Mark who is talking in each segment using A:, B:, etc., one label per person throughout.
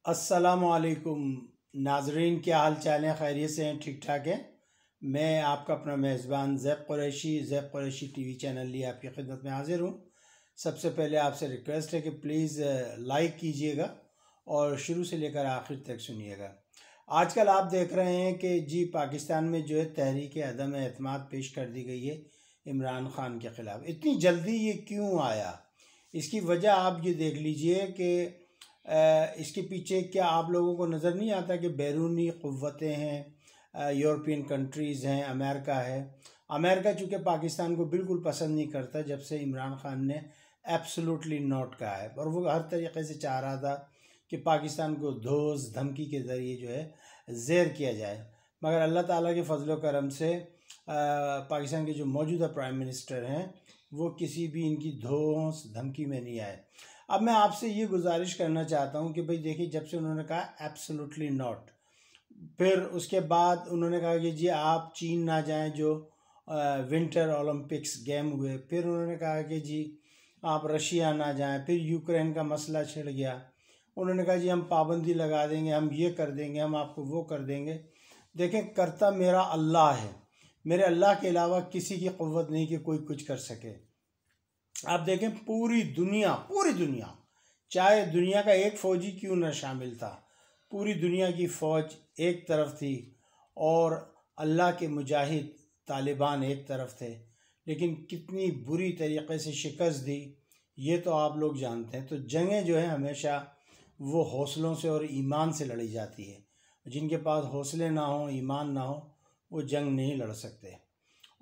A: अस्सलामुअलैकुम नाजरीन, क्या हाल चाल है? खैरियत से हैं? ठीक ठाक है। मैं आपका अपना मेज़बान ज़ैब कुरैशी टीवी चैनल लिए आपकी खिदमत में हाजिर हूँ। सबसे पहले आपसे रिक्वेस्ट है कि प्लीज़ लाइक कीजिएगा और शुरू से लेकर आखिर तक सुनिएगा। आजकल आप देख रहे हैं कि जी पाकिस्तान में जो है तहरीक अदम एतमाद पेश कर दी गई है इमरान खान के ख़िलाफ़। इतनी जल्दी ये क्यों आया? इसकी वजह आप ये देख लीजिए कि इसके पीछे क्या आप लोगों को नज़र नहीं आता कि बैरूनी क़ुव्वतें हैं, यूरोपियन कंट्रीज़ हैं, अमेरिका है। अमेरिका चूँकि पाकिस्तान को बिल्कुल पसंद नहीं करता जब से इमरान खान ने एब्सोल्युटली नॉट कहा है, और वो हर तरीके से चाह रहा था कि पाकिस्तान को धोस धमकी के ज़रिए जो है ज़ेर किया जाए। मगर अल्लाह ताला के फजल व करम से पाकिस्तान के जो मौजूदा प्राइम मिनिस्टर हैं वो किसी भी इनकी धोस धमकी में नहीं आए। अब मैं आपसे ये गुजारिश करना चाहता हूँ कि भाई देखिए, जब से उन्होंने कहा एब्सोल्युटली नॉट, फिर उसके बाद उन्होंने कहा कि जी आप चीन ना जाएं जो विंटर ओलंपिक्स गेम हुए, फिर उन्होंने कहा कि जी आप रशिया ना जाएं, फिर यूक्रेन का मसला छिड़ गया, उन्होंने कहा जी हम पाबंदी लगा देंगे, हम ये कर देंगे, हम आपको वो कर देंगे। देखें, करता मेरा अल्लाह है, मेरे अल्लाह के अलावा किसी की क़ुव्वत नहीं कि कोई कुछ कर सके। आप देखें, पूरी दुनिया चाहे दुनिया का एक फ़ौजी क्यों न शामिल था, पूरी दुनिया की फ़ौज एक तरफ थी और अल्लाह के मुजाहिद तालिबान एक तरफ थे, लेकिन कितनी बुरी तरीक़े से शिकस्त दी ये तो आप लोग जानते हैं। तो जंगें जो है हमेशा वो हौसलों से और ईमान से लड़ी जाती है। जिनके पास हौसले ना हो, ईमान ना हो, वो जंग नहीं लड़ सकते।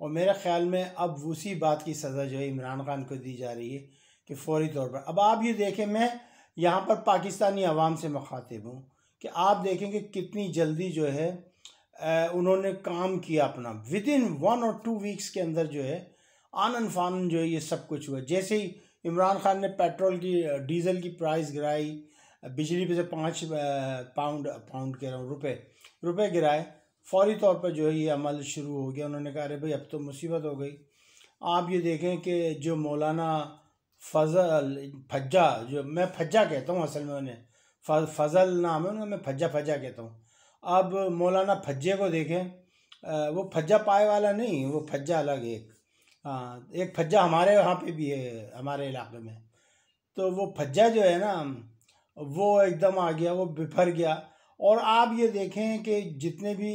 A: और मेरे ख़्याल में अब उसी बात की सज़ा जो है इमरान खान को दी जा रही है कि फ़ौरी तौर पर। अब आप ये देखें, मैं यहाँ पर पाकिस्तानी अवाम से मुखातिब हूँ कि आप देखें कि कितनी जल्दी जो है उन्होंने काम किया अपना। विदिन 1 और 2 वीक्स के अंदर जो है आनन फानन जो है ये सब कुछ हुआ। जैसे ही इमरान खान ने पेट्रोल की डीज़ल की प्राइस गिराई, बिजली पे से 5 पाउंड कह रहा हूँ रुपए गिराए, फ़ौरी तौर पर जो है ये अमल शुरू हो गया। उन्होंने कहा अरे भाई अब तो मुसीबत हो गई। आप ये देखें कि जो मौलाना फज्जा, जो मैं फज्जा कहता हूँ असल में उन्हें फजल नाम है उनका, मैं फज्जा कहता हूँ। अब मौलाना फज्जे को देखें, वो फज्जा पाए वाला नहीं, वो फज्जा अलग एक, हाँ एक फज्जा हमारे यहाँ पे भी है हमारे इलाके में। तो वो फज्जा जो है ना वो एकदम आ गया, वो बिफर गया। और आप ये देखें कि जितने भी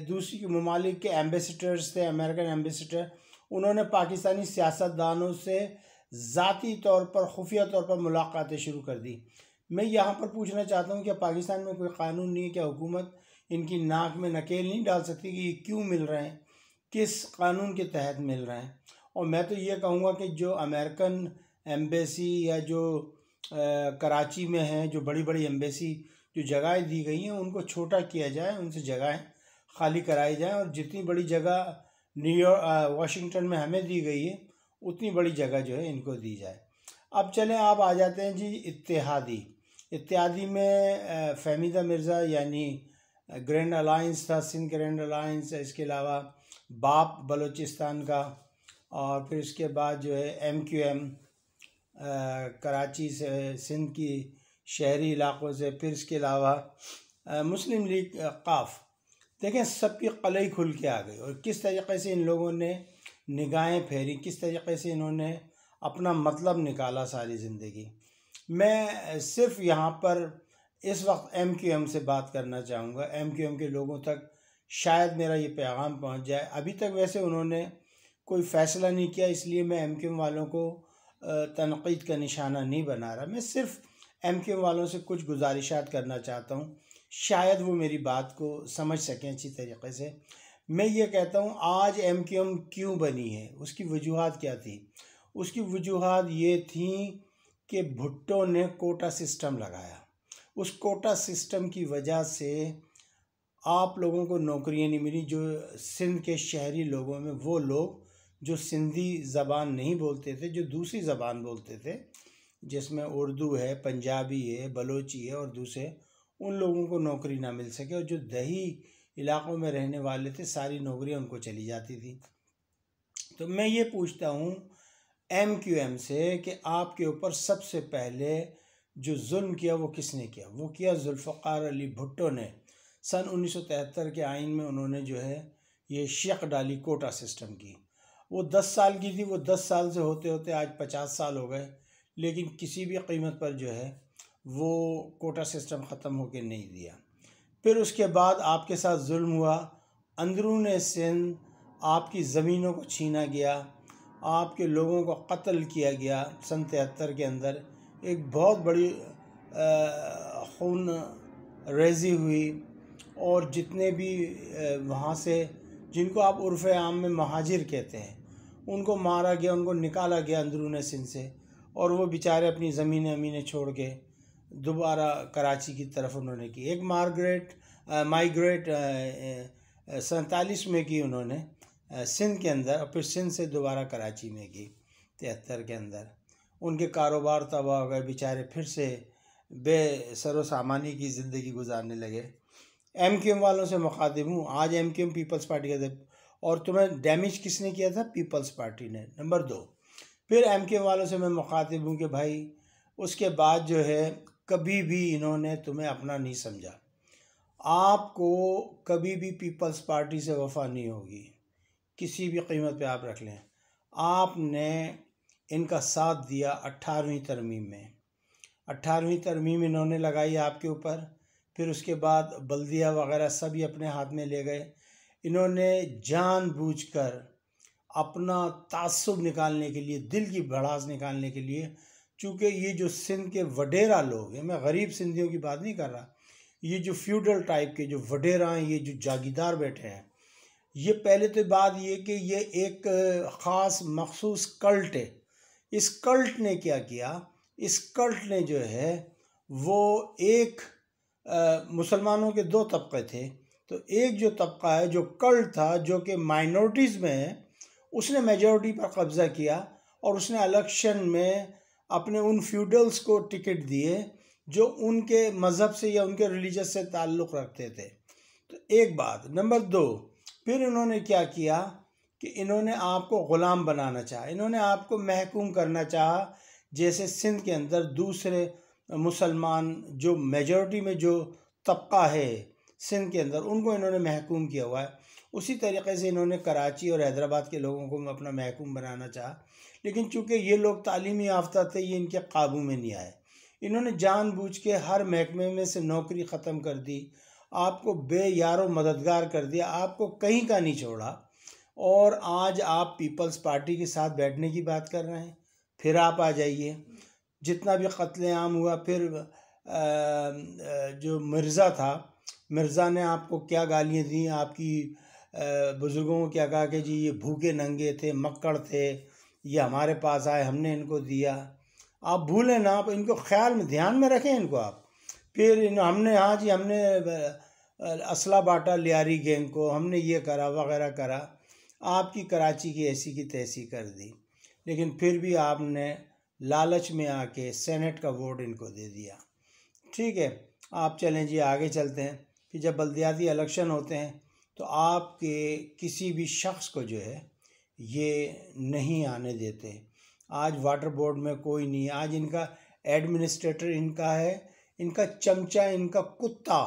A: दूसरी ममालिक के एम्बेसडर्स थे, अमेरिकन एम्बेसडर, उन्होंने पाकिस्तानी सियासतदानों से ज़ाती तौर पर खुफिया तौर पर मुलाकातें शुरू कर दी। मैं यहाँ पर पूछना चाहता हूँ कि पाकिस्तान में कोई क़ानून नहीं है? क्या हुकूमत इनकी नाक में नकेल नहीं डाल सकती कि ये क्यों मिल रहे हैं, किस कानून के तहत मिल रहे हैं? और मैं तो ये कहूँगा कि जो अमेरिकन एम्बेसी या जो कराची में हैं, जो बड़ी बड़ी एम्बेसी जो जगहें दी गई हैं उनको छोटा किया जाए, उनसे जगहें खाली कराई जाएं, और जितनी बड़ी जगह न्यूयॉर्क वाशिंगटन में हमें दी गई है उतनी बड़ी जगह जो है इनको दी जाए। अब चलें, आप आ जाते हैं जी इत्तेहादी में फहमीदा मिर्ज़ा यानी ग्रैंड अलायंस था, सिंध ग्रैंड अलायंस, इसके अलावा बाप बलूचिस्तान का, और फिर इसके बाद जो है MQM कराची से, सिंध की शहरी इलाक़ों से, फिर इसके अलावा मुस्लिम लीग काफ। देखें, सबकी कलई खुल के आ गई और किस तरीक़े से इन लोगों ने निगाहें फेरी, किस तरीक़े से इन्होंने अपना मतलब निकाला सारी ज़िंदगी। मैं सिर्फ यहाँ पर इस वक्त MQM से बात करना चाहूँगा। MQM के लोगों तक शायद मेरा ये पैगाम पहुँच जाए। अभी तक वैसे उन्होंने कोई फ़ैसला नहीं किया, इसलिए मैं MQM वालों को तनक़ीद का निशाना नहीं बना रहा। मैं सिर्फ MQM वालों से कुछ गुजारिशात करना चाहता हूँ, शायद वो मेरी बात को समझ सकें अच्छी तरीक़े से। मैं ये कहता हूँ, आज MQM क्यों बनी है, उसकी वजूहात क्या थी? उसकी वजूहात ये थी कि भुट्टो ने कोटा सिस्टम लगाया। उस कोटा सिस्टम की वजह से आप लोगों को नौकरियां नहीं मिली। जो सिंध के शहरी लोगों में, वो लोग जो सिंधी ज़बान नहीं बोलते थे, जो दूसरी ज़बान बोलते थे जिसमें उर्दू है, पंजाबी है, बलोची है और दूसरे, उन लोगों को नौकरी ना मिल सके, और जो दही इलाक़ों में रहने वाले थे सारी नौकरियां उनको चली जाती थी। तो मैं ये पूछता हूँ MQM से कि आपके ऊपर सबसे पहले जो जुल्म किया वो किसने किया? वो किया जुल्फ़िकार अली भुट्टो ने। सन 1973 के आइन में उन्होंने जो है ये शिक डाली कोटा सिस्टम की। वो 10 साल की थी, वो 10 साल से होते होते आज 50 साल हो गए, लेकिन किसी भी कीमत पर जो है वो कोटा सिस्टम ख़त्म होके नहीं दिया। फिर उसके बाद आपके साथ जुल्म हुआ, अंदरून सिंध आपकी ज़मीनों को छीना गया, आपके लोगों को कत्ल किया गया। सन 73 के अंदर एक बहुत बड़ी खून रेजी हुई, और जितने भी वहाँ से जिनको आप उर्फ़ आम में महाजिर कहते हैं उनको मारा गया, उनको निकाला गया अंदरून सिंध से, और वो बेचारे अपनी ज़मीनें अमीनें छोड़ के दोबारा कराची की तरफ उन्होंने की। एक माइग्रेट 47 में की उन्होंने सिंध के अंदर, और फिर सिंध से दोबारा कराची में की 73 के अंदर। उनके कारोबार तबाह हो गए, बेचारे फिर से बेसरो सामानी की ज़िंदगी गुजारने लगे। MQM वालों से मुखातिब हूँ आज, MQM पीपल्स पार्टी का थे, और तुम्हें डैमेज किसने किया था? पीपल्स पार्टी ने, नंबर 2। फिर MQM वालों से मैं मुखातिब हूँ कि भाई उसके बाद जो है कभी भी इन्होंने तुम्हें अपना नहीं समझा, आपको कभी भी पीपल्स पार्टी से वफा नहीं होगी, किसी भी कीमत पे आप रख लें। आपने इनका साथ दिया 18वीं तरमीम में, 18वीं तरमीम इन्होंने लगाई आपके ऊपर। फिर उसके बाद बल्दिया वगैरह सभी अपने हाथ में ले गए। इन्होंने जानबूझकर अपना तासुब निकालने के लिए, दिल की भड़ास निकालने के लिए, चूँकि ये जो सिंध के वडेरा लोग हैं, मैं गरीब सिंधियों की बात नहीं कर रहा, ये जो फ्यूडल टाइप के जो वडेरा हैं, ये जो जागीरदार बैठे हैं, ये पहले तो बात ये कि ये एक ख़ास मखसूस कल्ट है। इस कल्ट ने क्या किया? इस कल्ट ने जो है वो एक मुसलमानों के 2 तबक़े थे, तो एक जो तबका है जो कल्ट था, जो कि माइनॉरिटीज़ में है, उसने मेजॉरिटी पर कब्ज़ा किया, और उसने इलेक्शन में अपने उन फ्यूडल्स को टिकट दिए जो उनके मज़हब से या उनके रिलीजस से ताल्लुक़ रखते थे। तो एक बात। नंबर 2, फिर इन्होंने क्या किया कि इन्होंने आपको ग़ुलाम बनाना चाहा, इन्होंने आपको महकूम करना चाहा। जैसे सिंध के अंदर दूसरे मुसलमान जो मेजॉरिटी में जो तबका है सिंध के अंदर, उनको इन्होंने महकूम किया हुआ है, उसी तरीक़े से इन्होंने कराची और हैदराबाद के लोगों को अपना महकूम बनाना चाहा। लेकिन चूँकि ये लोग तालीमी याफ्ता थे, ये इनके काबू में नहीं आए। इन्होंने जानबूझ के हर महकमे में से नौकरी ख़त्म कर दी, आपको बेयारो मददगार कर दिया, आपको कहीं का नहीं छोड़ा, और आज आप पीपल्स पार्टी के साथ बैठने की बात कर रहे हैं। फिर आप आ जाइए, जितना भी कत्लेआम हुआ, फिर जो मिर्ज़ा था, मिर्ज़ा ने आपको क्या गालियाँ दी, आपकी बुज़ुर्गों को क्या कहा कि जी ये भूखे नंगे थे, मक्कड़ थे, ये हमारे पास आए, हमने इनको दिया। आप भूलें ना, आप इनको ख्याल में, ध्यान में रखें इनको आप। फिर हमने, हाँ जी, हमने असला बांटा लियारी गैंग को, हमने ये करा वगैरह करा, आपकी कराची की ऐसी की तैसी कर दी। लेकिन फिर भी आपने लालच में आके सेनेट का वोट इनको दे दिया। ठीक है, आप चलें जी, आगे चलते हैं कि जब बल्दियाती इलेक्शन होते हैं तो आपके किसी भी शख्स को जो है ये नहीं आने देते। आज वाटर बोर्ड में कोई नहीं है, आज इनका एडमिनिस्ट्रेटर इनका है, इनका चमचा, इनका कुत्ता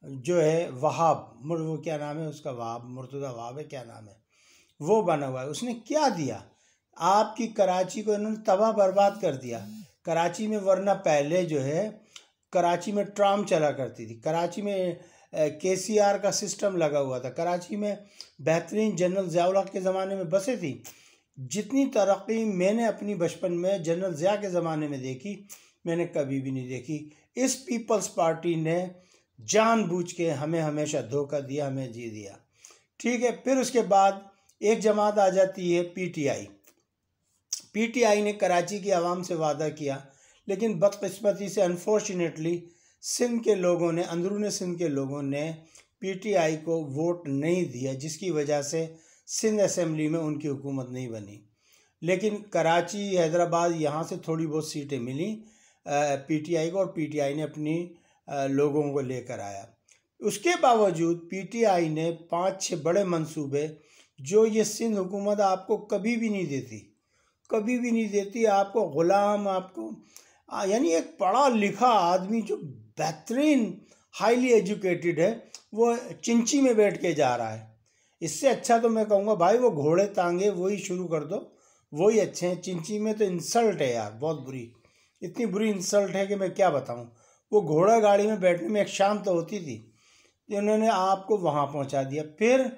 A: जो है वहाब, वो क्या नाम है उसका, वहाब, मुर्तज़ा वहाब है, क्या नाम है, वो बना हुआ है। उसने क्या दिया? आपकी कराची को इन्होंने तबाह बर्बाद कर दिया। कराची में वरना पहले जो है कराची में ट्राम चला करती थी, कराची में KCR का सिस्टम लगा हुआ था, कराची में बेहतरीन जनरल ज़िया के ज़माने में बसें थी। जितनी तरक्की मैंने अपनी बचपन में जनरल ज़िया के ज़माने में देखी, मैंने कभी भी नहीं देखी। इस पीपल्स पार्टी ने जानबूझ के हमें हमेशा धोखा दिया, हमें जी दिया। ठीक है, फिर उसके बाद एक जमात आ जाती है PTI ने कराची की आवाम से वादा किया, लेकिन बदकिस्मती से अनफॉर्चुनेटली सिंध के लोगों ने, अंदरून सिंध के लोगों ने PTI को वोट नहीं दिया, जिसकी वजह से सिंध असेंबली में उनकी हुकूमत नहीं बनी। लेकिन कराची, हैदराबाद, यहाँ से थोड़ी बहुत सीटें मिली PTI को, और PTI ने अपनी लोगों को लेकर आया। उसके बावजूद PTI ने 5-6 बड़े मंसूबे जो ये सिंध हुकूमत आपको कभी भी नहीं देती, कभी भी नहीं देती, आपको ग़ुलाम, आपको यानी एक पढ़ा लिखा आदमी जो बेहतरीन हाईली एजुकेटेड है वो चिंची में बैठ के जा रहा है। इससे अच्छा तो मैं कहूँगा भाई वो घोड़े तांगे वही शुरू कर दो, वही अच्छे हैं। चिंची में तो इंसल्ट है यार, बहुत बुरी, इतनी बुरी इंसल्ट है कि मैं क्या बताऊँ। वो घोड़ा गाड़ी में बैठने में एक शाम तो होती थी, उन्होंने आपको वहाँ पहुँचा दिया। फिर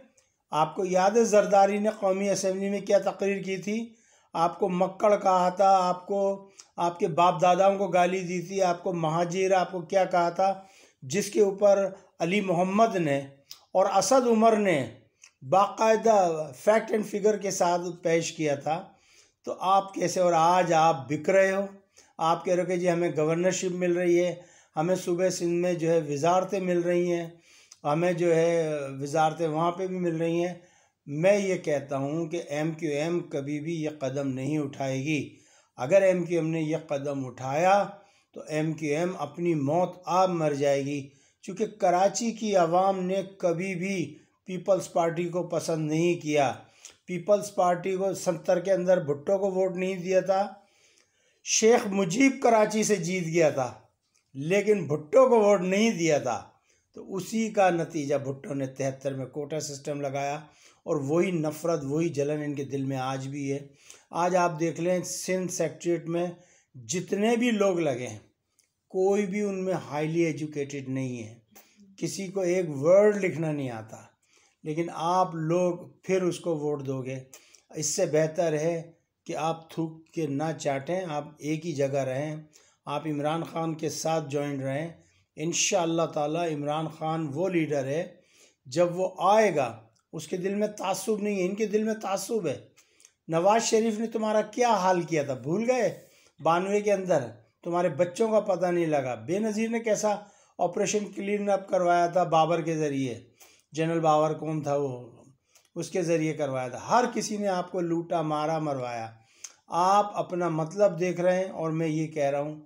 A: आपको याद है जरदारी ने कौमी असेंबली में क्या तकरीर की थी, आपको मक्कड़ कहा था, आपको आपके बाप दादाओं को गाली दी थी, आपको महाजिर, आपको क्या कहा था, जिसके ऊपर अली मोहम्मद ने और असद उमर ने बाकायदा फैक्ट एंड फिगर के साथ पेश किया था। तो आप कैसे, और आज आप बिक रहे हो। आप कह रहे हो कि जी हमें गवर्नरशिप मिल रही है, हमें सूबे सिंध में जो है वजारतें मिल रही हैं, हमें जो है वजारतें वहाँ पे भी मिल रही हैं। मैं ये कहता हूँ कि MQM कभी भी ये कदम नहीं उठाएगी। अगर MQM ने यह कदम उठाया तो MQM अपनी मौत आप मर जाएगी, क्योंकि कराची की आवाम ने कभी भी पीपल्स पार्टी को पसंद नहीं किया। पीपल्स पार्टी को 70 के अंदर भुट्टो को वोट नहीं दिया था। शेख मुजीब कराची से जीत गया था लेकिन भुट्टो को वोट नहीं दिया था। तो उसी का नतीजा भुट्टो ने 73 में कोटा सिस्टम लगाया और वही नफ़रत वही जलन इनके दिल में आज भी है। आज आप देख लें सिंध सेक्रेटरीट में जितने भी लोग लगे हैं कोई भी उनमें हाईली एजुकेटेड नहीं है, किसी को एक वर्ड लिखना नहीं आता, लेकिन आप लोग फिर उसको वोट दोगे। इससे बेहतर है कि आप थूक के ना चाटें, आप एक ही जगह रहें, आप इमरान खान के साथ जॉइन रहें। इंशाअल्लाह ताला इमरान खान वो लीडर है, जब वो आएगा उसके दिल में तासुब नहीं है, इनके दिल में तासुब है। नवाज शरीफ ने तुम्हारा क्या हाल किया था भूल गए? 92 के अंदर तुम्हारे बच्चों का पता नहीं लगा। बेनज़ीर ने कैसा ऑपरेशन क्लीन अप करवाया था बाबर के ज़रिए, जनरल बाबर कौन था वो, उसके ज़रिए करवाया था। हर किसी ने आपको लूटा मारा मरवाया। आप अपना मतलब देख रहे हैं और मैं ये कह रहा हूँ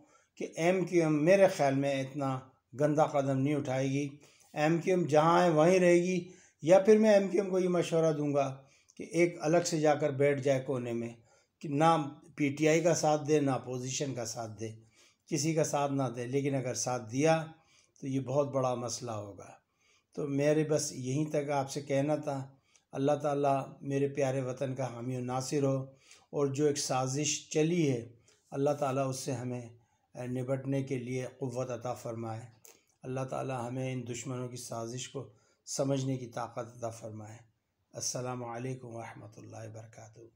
A: कि MQM मेरे ख्याल में इतना गंदा कदम नहीं उठाएगी। MQM जहाँ है वहीं रहेगी, या फिर मैं MQM को ये मशवरा दूंगा कि एक अलग से जाकर बैठ जाए कोने में, कि ना PTI का साथ दे ना अपोजिशन का साथ दे, किसी का साथ ना दे, लेकिन अगर साथ दिया तो ये बहुत बड़ा मसला होगा। तो मेरे बस यहीं तक आपसे कहना था। अल्लाह ताला मेरे प्यारे वतन का हामी और नासिर हो, और जो एक साजिश चली है अल्लाह ताला उससे हमें निपटने के लिए क़ुव्वत अता फ़रमाए। अल्लाह ताला हमें इन दुश्मनों की साजिश को समझने की ताकत अता फ़रमाए। अस्सलामु अलैकुम व रहमतुल्लाहि व बरकातुहू।